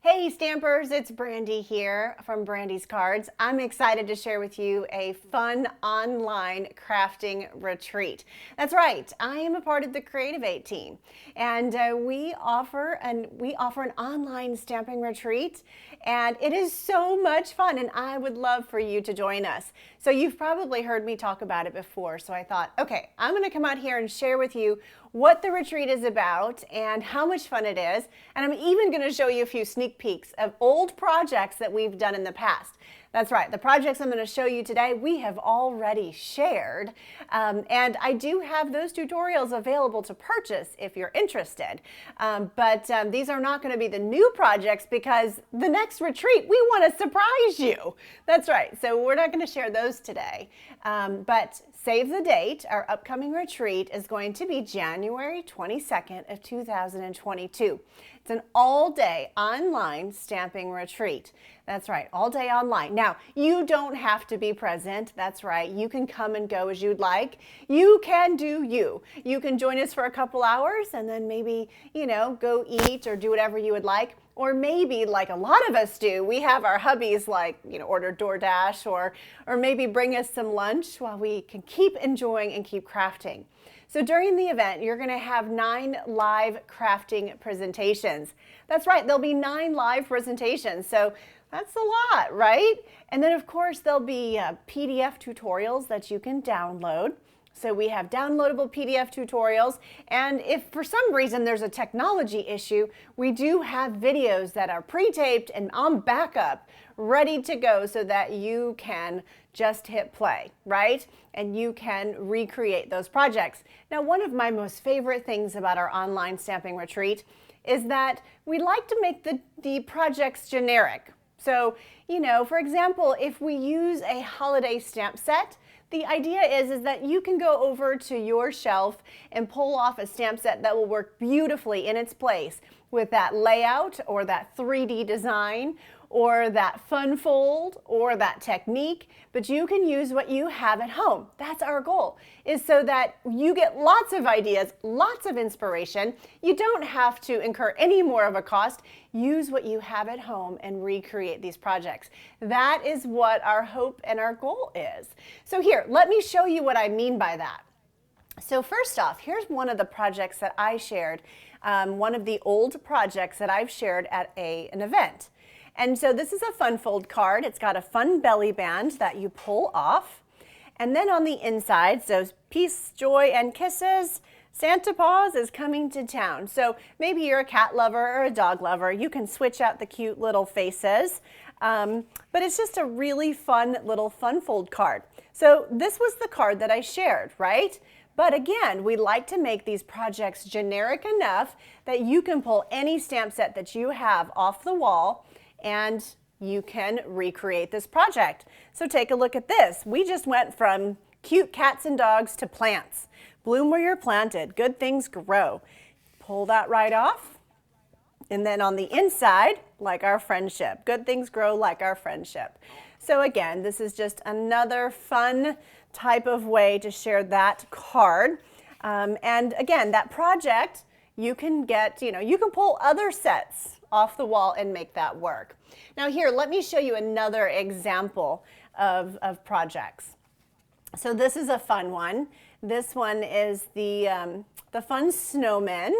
Hey Stampers, it's Brandy here from Brandy's Cards. I'm excited to share with you a fun online crafting retreat. That's right, I am a part of the Creativate Team, and we offer an online stamping retreat, and it is so much fun, and I would love for you to join us. So you've probably heard me talk about it before, so I thought, okay, I'm going to come out here and share with you what the retreat is about and how much fun it is, and I'm even going to show you a few sneak peeks of old projects that we've done in the past. That's right, the projects I'm going to show you today we have already shared, and I do have those tutorials available to purchase if you're interested, but these are not going to be the new projects because the next retreat we want to surprise you. That's right, so we're not going to share those today, but save the date. Our upcoming retreat is going to be January 22nd of 2022. It's an all-day online stamping retreat. That's right, all day online. Now, you don't have to be present. That's right, you can come and go as you'd like. You can do you. You can join us for a couple hours and then maybe, go eat or do whatever you would like. Or maybe, like a lot of us do, we have our hubbies like, order DoorDash or maybe bring us some lunch while we can keep enjoying and keep crafting. So during the event, you're going to have 9 live crafting presentations. That's right, there'll be 9 live presentations. So that's a lot, right? And then, of course, there'll be PDF tutorials that you can download. So we have downloadable PDF tutorials, and if for some reason there's a technology issue, we do have videos that are pre-taped and on backup, ready to go so that you can just hit play, right? And you can recreate those projects. Now, one of my most favorite things about our online stamping retreat is that we like to make the projects generic. So, for example, if we use a holiday stamp set, the idea is that you can go over to your shelf and pull off a stamp set that will work beautifully in its place with that layout or that 3D design or that fun fold or that technique, but you can use what you have at home. That's our goal, is so that you get lots of ideas, lots of inspiration. You don't have to incur any more of a cost. Use what you have at home and recreate these projects. That is what our hope and our goal is. So here, let me show you what I mean by that. So first off, here's one of the projects that I shared, one of the old projects that I've shared at an event. And so this is a fun fold card. It's got a fun belly band that you pull off. And then on the inside, so peace, joy, and kisses, Santa Paws is coming to town. So maybe you're a cat lover or a dog lover. You can switch out the cute little faces. But it's just a really fun little fun fold card. So this was the card that I shared, right? But again, we like to make these projects generic enough that you can pull any stamp set that you have off the wall and you can recreate this project. So take a look at this. We just went from cute cats and dogs to plants. Bloom where you're planted, good things grow. Pull that right off. And then on the inside, like our friendship, good things grow like our friendship. So again, this is just another fun type of way to share that card. And again, that project, you can get, you can pull other sets off the wall and make that work. Now here, let me show you another example of projects. So this is a fun one. This one is the fun snowman,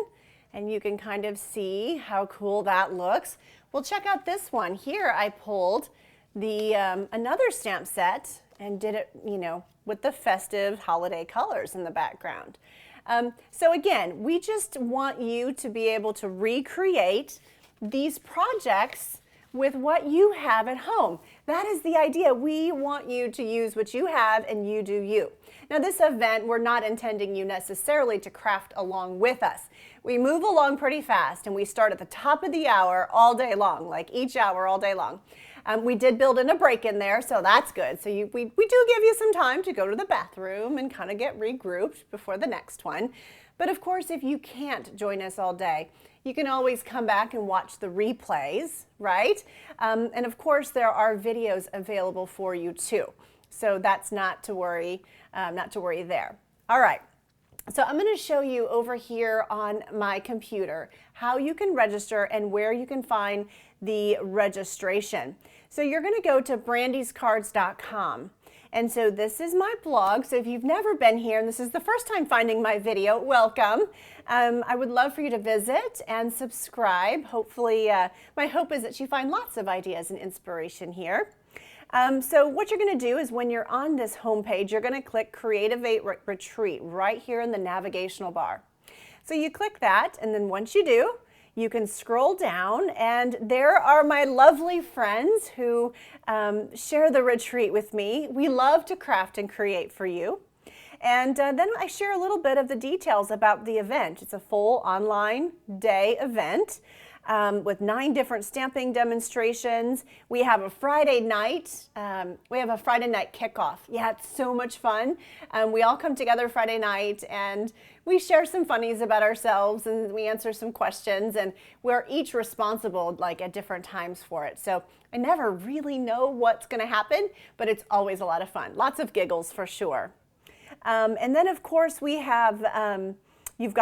and you can kind of see how cool that looks. Well, check out this one. Here I pulled the another stamp set and did it, with the festive holiday colors in the background. So again, we just want you to be able to recreate these projects with what you have at home. That is the idea. We want you to use what you have and you do you. Now this event, we're not intending you necessarily to craft along with us. We move along pretty fast and we start at the top of the hour all day long, like each hour all day long. We did build in a break in there, so that's good. So we do give you some time to go to the bathroom and kind of get regrouped before the next one. But of course, if you can't join us all day, you can always come back and watch the replays, right? And of course, there are videos available for you too. So that's not to worry there. All right. So I'm going to show you over here on my computer how you can register and where you can find the registration. So you're going to go to brandyscards.com. And so this is my blog. So if you've never been here and this is the first time finding my video, welcome. I would love for you to visit and subscribe. Hopefully, my hope is that you find lots of ideas and inspiration here. So what you're going to do is when you're on this homepage, you're going to click Creativate Retreat right here in the navigational bar. So you click that, and then once you do, you can scroll down, and there are my lovely friends who share the retreat with me. We love to craft and create for you. And then I share a little bit of the details about the event. It's a full online day event. With 9 different stamping demonstrations. We have a Friday night. Kickoff. Yeah, it's so much fun. We all come together Friday night and we share some funnies about ourselves and we answer some questions, and we're each responsible like at different times for it. So I never really know what's going to happen, but it's always a lot of fun. Lots of giggles for sure. And then of course we have we have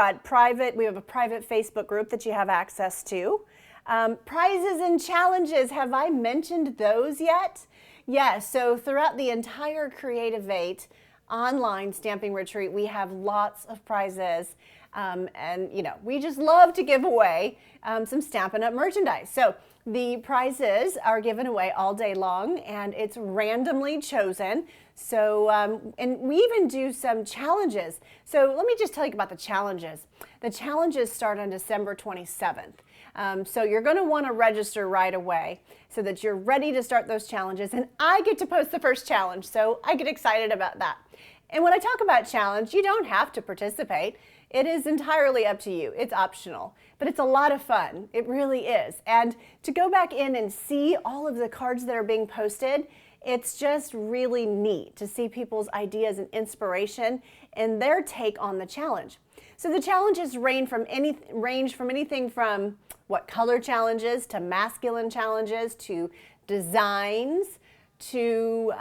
a private Facebook group that you have access to. Prizes and challenges, have I mentioned those yet? Yes, so throughout the entire Creativate online stamping retreat, we have lots of prizes. And we just love to give away some Stampin' Up! Merchandise. So the prizes are given away all day long, and it's randomly chosen. So, and we even do some challenges. So let me just tell you about the challenges. The challenges start on December 27th. So you're going to want to register right away so that you're ready to start those challenges. And I get to post the first challenge, so I get excited about that. And when I talk about challenge, you don't have to participate. It is entirely up to you. It's optional, but it's a lot of fun. It really is. And to go back in and see all of the cards that are being posted, it's just really neat to see people's ideas and inspiration and their take on the challenge. So the challenges range from anything from what color challenges to masculine challenges to designs to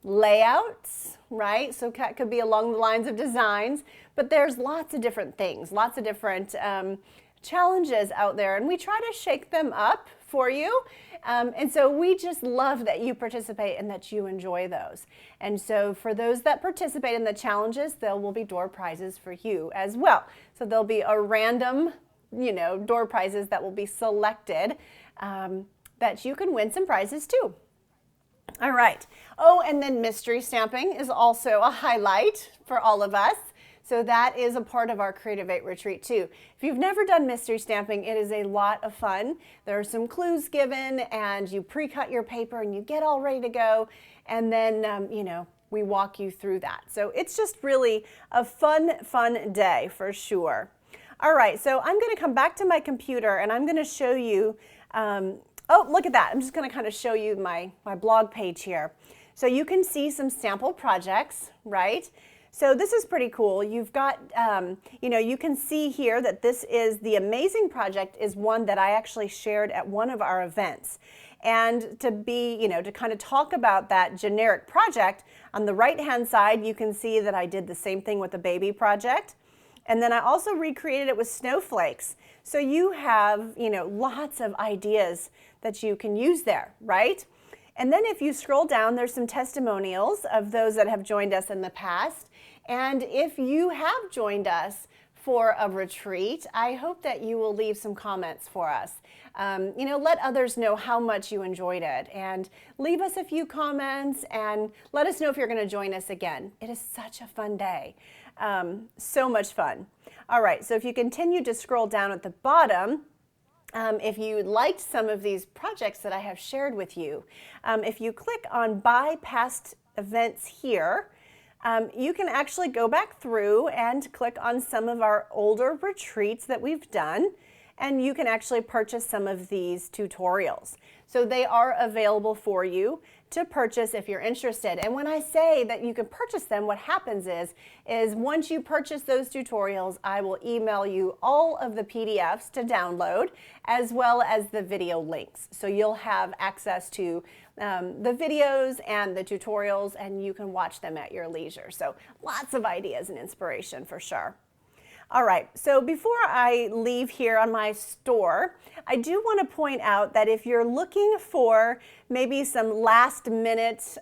layouts, right? So it could be along the lines of designs, but there's lots of different things, lots of different challenges out there, and we try to shake them up for you. And so we just love that you participate and that you enjoy those. And so for those that participate in the challenges, there will be door prizes for you as well. So there'll be a random, door prizes that will be selected that you can win some prizes too. All right. Oh, and then mystery stamping is also a highlight for all of us. So that is a part of our Creativate retreat too. If you've never done mystery stamping, it is a lot of fun. There are some clues given and you pre-cut your paper and you get all ready to go. And then, we walk you through that. So it's just really a fun day for sure. All right, so I'm going to come back to my computer and I'm going to show you, oh, look at that. I'm just going to kind of show you my blog page here. So you can see some sample projects, right? So this is pretty cool. You've got, you can see here that this is the amazing project is one that I actually shared at one of our events. And to be, to kind of talk about that generic project, on the right-hand side, you can see that I did the same thing with the baby project. And then I also recreated it with snowflakes. So you have, lots of ideas that you can use there, right? And then if you scroll down, there's some testimonials of those that have joined us in the past. And if you have joined us for a retreat, I hope that you will leave some comments for us. Let others know how much you enjoyed it and leave us a few comments and let us know if you're going to join us again. It is such a fun day. So much fun. All right, so if you continue to scroll down at the bottom, if you liked some of these projects that I have shared with you, if you click on Buy Past Events here, you can actually go back through and click on some of our older retreats that we've done. and you can actually purchase some of these tutorials. So they are available for you to purchase if you're interested. And when I say that you can purchase them, what happens is once you purchase those tutorials, I will email you all of the PDFs to download as well as the video links. So you'll have access to the videos and the tutorials, and you can watch them at your leisure. So lots of ideas and inspiration for sure. All right, so before I leave here on my store, I do want to point out that if you're looking for maybe some last minute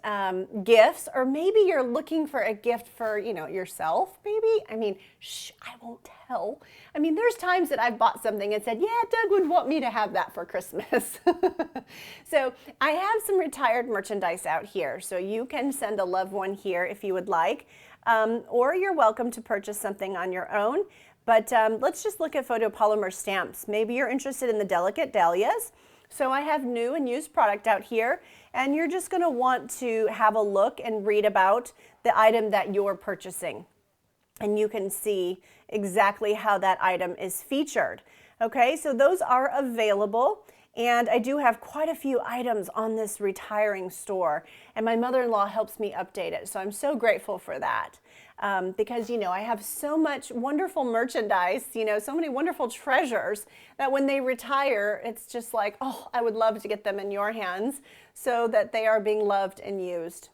gifts, or maybe you're looking for a gift for, yourself, maybe, I won't tell. There's times that I've bought something and said, yeah, Doug would want me to have that for Christmas. So I have some retired merchandise out here, so you can send a loved one here if you would like. Or you're welcome to purchase something on your own. But let's just look at photopolymer stamps. Maybe you're interested in the delicate dahlias. So I have new and used product out here, and you're just going to want to have a look and read about the item that you're purchasing. And you can see exactly how that item is featured. Okay, so those are available. And I do have quite a few items on this retiring store, and my mother-in-law helps me update it. So I'm so grateful for that because, I have so much wonderful merchandise, so many wonderful treasures that when they retire, it's just like, oh, I would love to get them in your hands so that they are being loved and used.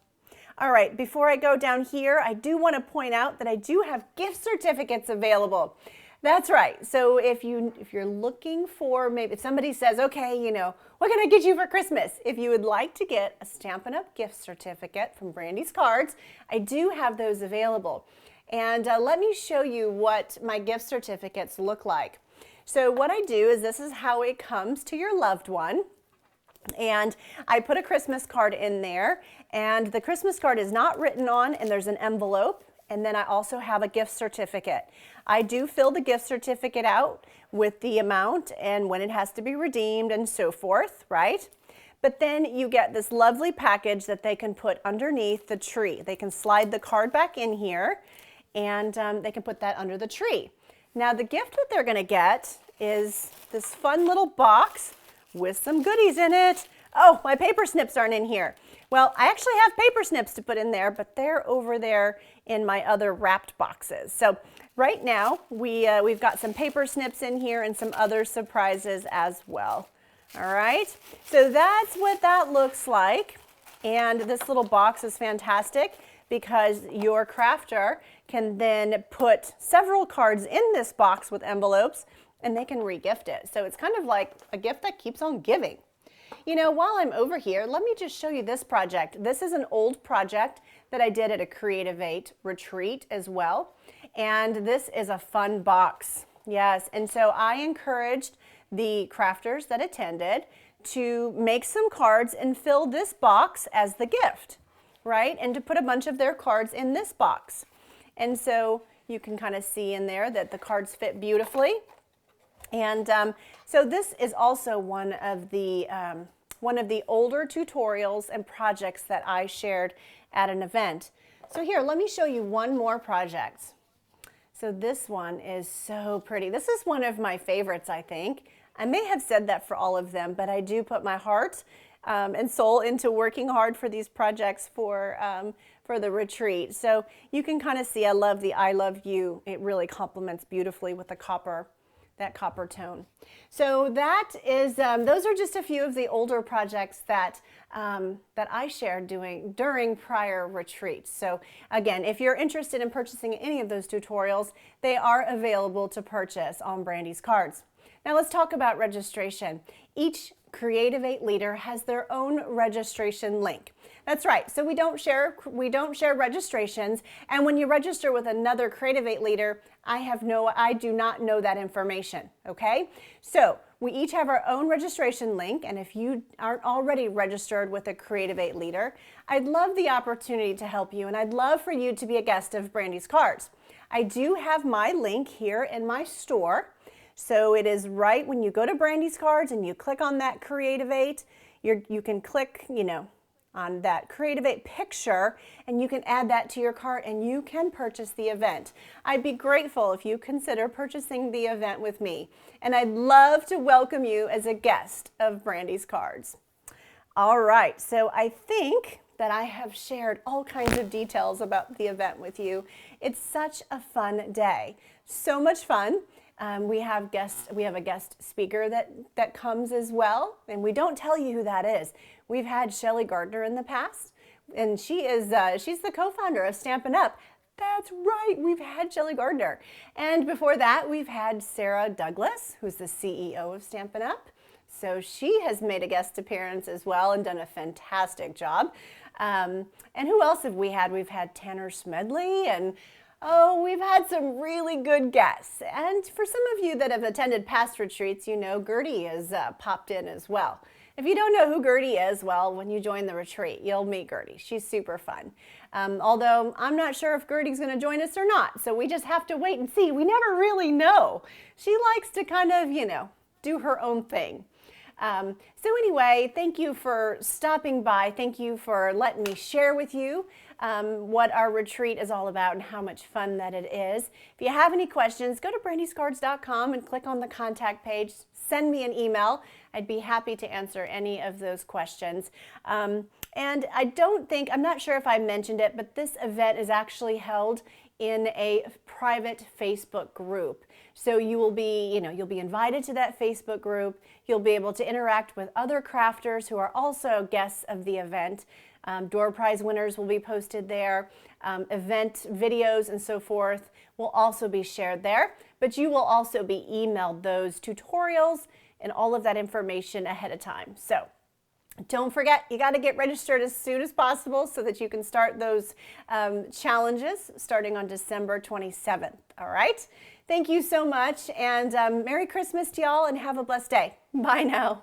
All right, before I go down here, I do want to point out that I do have gift certificates available. That's right. So if you're looking for, maybe if somebody says, okay, what can I get you for Christmas? If you would like to get a Stampin' Up! Gift certificate from Brandy's Cards, I do have those available. And let me show you what my gift certificates look like. So what I do is this is how it comes to your loved one. And I put a Christmas card in there, and the Christmas card is not written on, and there's an envelope. And then I also have a gift certificate. I do fill the gift certificate out with the amount and when it has to be redeemed and so forth, right? But then you get this lovely package that they can put underneath the tree. They can slide the card back in here, and they can put that under the tree. Now the gift that they're going to get is this fun little box with some goodies in it. Oh, my paper snips aren't in here. Well, I actually have paper snips to put in there, but they're over there in my other wrapped boxes. So right now, we've got some paper snips in here and some other surprises as well. All right, so that's what that looks like. And this little box is fantastic because your crafter can then put several cards in this box with envelopes, and they can re-gift it. So it's kind of like a gift that keeps on giving. While I'm over here, let me just show you this project. This is an old project that I did at a Creativate retreat as well. And this is a fun box. Yes, and so I encouraged the crafters that attended to make some cards and fill this box as the gift, right? And to put a bunch of their cards in this box. And so you can kind of see in there that the cards fit beautifully. And so this is also one of the older tutorials and projects that I shared at an event. So here, let me show you one more project. So this one is so pretty. This is one of my favorites, I think. I may have said that for all of them, but I do put my heart and soul into working hard for these projects for the retreat. So you can kind of see I love the I love you. It really complements beautifully with the copper. That copper tone. So that is, those are just a few of the older projects that I shared during prior retreats. So again, if you're interested in purchasing any of those tutorials, they are available to purchase on Brandy's Cards. Now let's talk about registration. Each Creativate leader has their own registration link. That's right. So we don't share registrations, and when you register with another Creativate leader, I do not know that information, okay? So we each have our own registration link, and if you aren't already registered with a Creativate leader, I'd love the opportunity to help you, and I'd love for you to be a guest of Brandy's Cards. I do have my link here in my store. So it is right when you go to Brandy's Cards and you click on that Creativate, you can click, on that Creativate picture, and you can add that to your cart and you can purchase the event. I'd be grateful if you consider purchasing the event with me, and I'd love to welcome you as a guest of Brandy's Cards. All right, so I think that I have shared all kinds of details about the event with you. It's such a fun day, so much fun. We have a guest speaker that comes as well, and we don't tell you who that is. We've had Shelly Gardner in the past, and she's the co-founder of Stampin' Up. That's right, we've had Shelly Gardner. And before that, we've had Sarah Douglas, who's the CEO of Stampin' Up. So she has made a guest appearance as well and done a fantastic job. And who else have we had? We've had Tanner Smedley, and oh, we've had some really good guests. And for some of you that have attended past retreats, you know Gertie has popped in as well. If you don't know who Gertie is, well, when you join the retreat, you'll meet Gertie. She's super fun. Although I'm not sure if Gertie's going to join us or not, so we just have to wait and see. We never really know. She likes to kind of, do her own thing. So anyway, thank you for stopping by. Thank you for letting me share with you what our retreat is all about and how much fun that it is. If you have any questions, go to brandyscards.com and click on the contact page. Send me an email. I'd be happy to answer any of those questions. And I'm not sure if I mentioned it, but this event is actually held in a private Facebook group. So you'll be invited to that Facebook group. You'll be able to interact with other crafters who are also guests of the event. Door prize winners will be posted there. Event videos and so forth will also be shared there. But you will also be emailed those tutorials and all of that information ahead of time. So don't forget, you got to get registered as soon as possible so that you can start those challenges starting on December 27th. All right? Thank you so much, and Merry Christmas to y'all, and have a blessed day. Bye now.